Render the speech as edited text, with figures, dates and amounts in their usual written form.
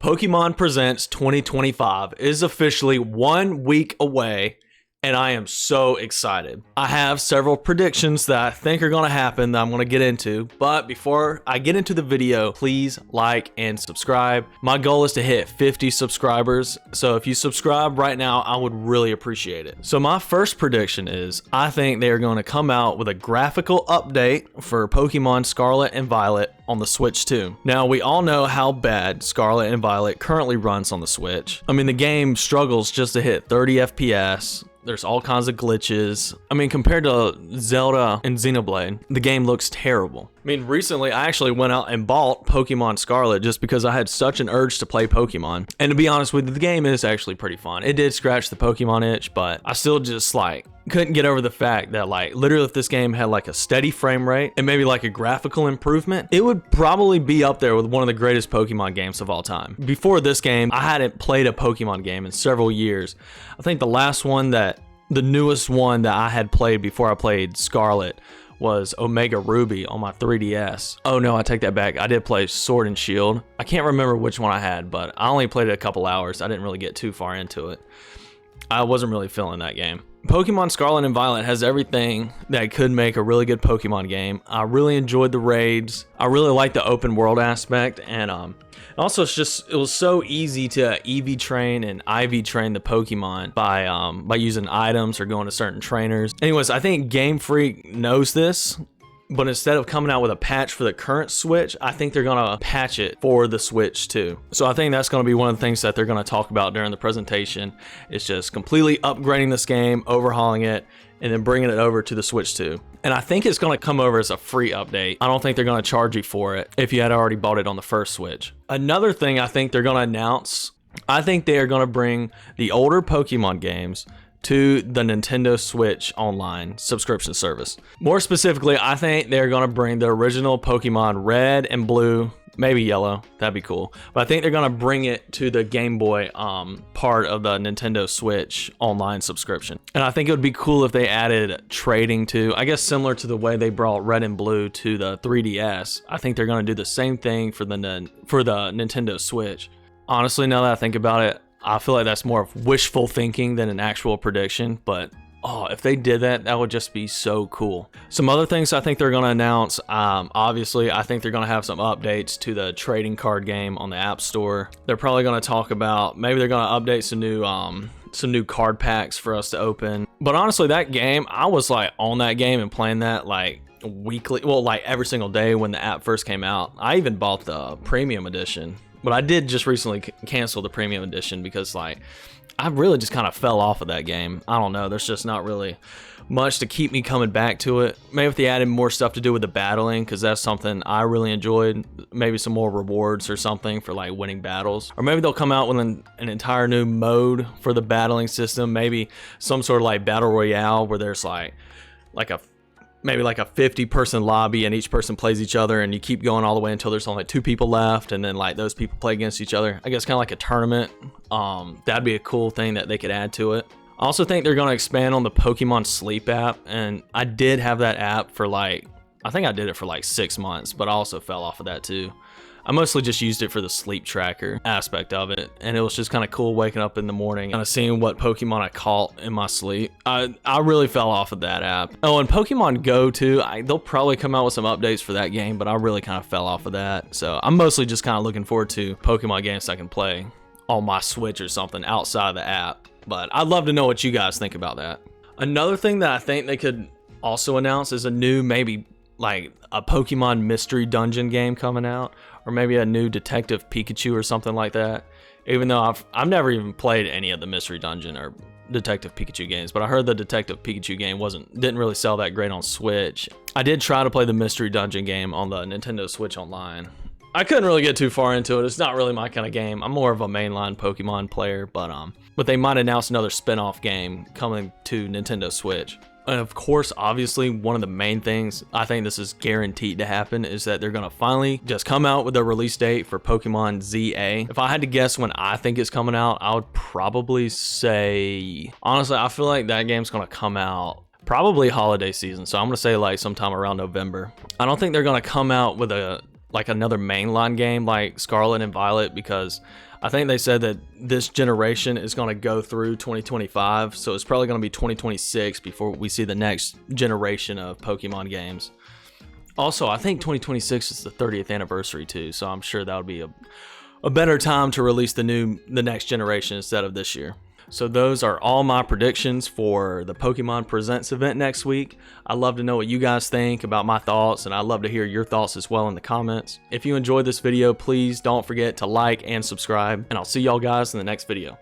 Pokemon Presents 2025 is officially 1 week away, and I am so excited. I have several predictions that I think are going to happen that I'm going to get into, but before I get into the video, please like and subscribe. My goal is to hit 50 subscribers, so if you subscribe right now, I would really appreciate it. So my first prediction is I think they are going to come out with a graphical update for Pokemon Scarlet and Violet on the Switch 2. Now, we all know how bad Scarlet and Violet currently runs on the Switch. I mean, the game struggles just to hit 30 FPS. There's all kinds of glitches. I mean, compared to Zelda and Xenoblade, the game looks terrible. I mean, recently I actually went out and bought Pokemon Scarlet just because I had such an urge to play Pokemon. And to be honest with you, the game is actually pretty fun. It did scratch the Pokemon itch, but I still just couldn't get over the fact that literally if this game had a steady frame rate and maybe a graphical improvement, it would probably be up there with one of the greatest Pokemon games of all time. Before this game, I hadn't played a Pokemon game in several years. I think the newest one that I had played before I played Scarlet was Omega Ruby on my 3DS. Oh no, I take that back. I did play Sword and Shield. I can't remember which one I had, but I only played it a couple hours. I didn't really get too far into it. I wasn't really feeling that game. Pokemon Scarlet and Violet has everything that could make a really good Pokemon game. I really enjoyed the raids. I really like the open world aspect, and also it was so easy to EV train and IV train the Pokemon by using items or going to certain trainers. Anyways, I think Game Freak knows this, but instead of coming out with a patch for the current Switch, I think they're gonna patch it for the Switch too. So I think that's gonna be one of the things that they're gonna talk about during the presentation. It's just completely upgrading this game, overhauling it, and then bringing it over to the Switch 2. And I think it's gonna come over as a free update. I don't think they're gonna charge you for it if you had already bought it on the first Switch. Another thing I think they're gonna announce, I think they are gonna bring the older Pokemon games to the Nintendo Switch Online subscription service. More specifically, I think they're going to bring the original Pokemon Red and Blue, maybe Yellow, that'd be cool. But I think they're going to bring it to the Game Boy part of the Nintendo Switch Online subscription. And I think it would be cool if they added trading to, I guess similar to the way they brought Red and Blue to the 3DS. I think they're going to do the same thing for the Nintendo Switch. Honestly, now that I think about it, I feel like that's more of wishful thinking than an actual prediction, but if they did that, that would just be so cool. Some other things I think they're going to announce, obviously, I think they're going to have some updates to the trading card game on the App Store. They're probably going to talk about, maybe they're going to update some new card packs for us to open. But honestly, that game, I was on that game and playing that weekly, every single day when the app first came out. I even bought the premium edition. But I did just recently cancel the premium edition because I really just kind of fell off of that game. I don't know. There's just not really much to keep me coming back to it. Maybe if they added more stuff to do with the battling, because that's something I really enjoyed. Maybe some more rewards or something for winning battles. Or maybe they'll come out with an entire new mode for the battling system. Maybe some sort of battle royale where there's maybe a 50-person lobby and each person plays each other and you keep going all the way until there's only 2 people left, and then those people play against each other. I guess kind of like a tournament. That'd be a cool thing that they could add to it. I also think they're going to expand on the Pokemon Sleep app, and I did have that app for I think I did it for 6 months, but I also fell off of that too. I mostly just used it for the sleep tracker aspect of it, and it was just kind of cool waking up in the morning and seeing what Pokemon I caught in my sleep. I really fell off of that app. Oh, and Pokemon Go too, they'll probably come out with some updates for that game, but I really kind of fell off of that. So I'm mostly just kind of looking forward to Pokemon games I can play on my Switch or something outside of the app. But I'd love to know what you guys think about that. Another thing that I think they could also announce is a new, maybe a Pokemon mystery dungeon game coming out, or maybe a new Detective Pikachu or something like that. Even though I've never even played any of the mystery dungeon or Detective Pikachu games, but I heard the Detective Pikachu game didn't really sell that great on Switch. I did try to play the mystery dungeon game on the Nintendo Switch Online. I couldn't really get too far into it. It's not really my kind of game. I'm more of a mainline Pokemon player, but they might announce another spin-off game coming to Nintendo Switch. And of course, obviously, one of the main things I think this is guaranteed to happen is that they're going to finally just come out with a release date for Pokemon ZA. If I had to guess when I think it's coming out, I would probably say, honestly, I feel like that game's going to come out probably holiday season. So I'm going to say sometime around November. I don't think they're going to come out with a like another mainline game like Scarlet and Violet, because I think they said that this generation is going to go through 2025, so it's probably going to be 2026 before we see the next generation of Pokemon games. Also, I think 2026 is the 30th anniversary too, so I'm sure that would be a better time to release the next generation instead of this year. So those are all my predictions for the Pokemon Presents event next week. I'd love to know what you guys think about my thoughts, and I'd love to hear your thoughts as well in the comments. If you enjoyed this video, please don't forget to like and subscribe, and I'll see y'all guys in the next video.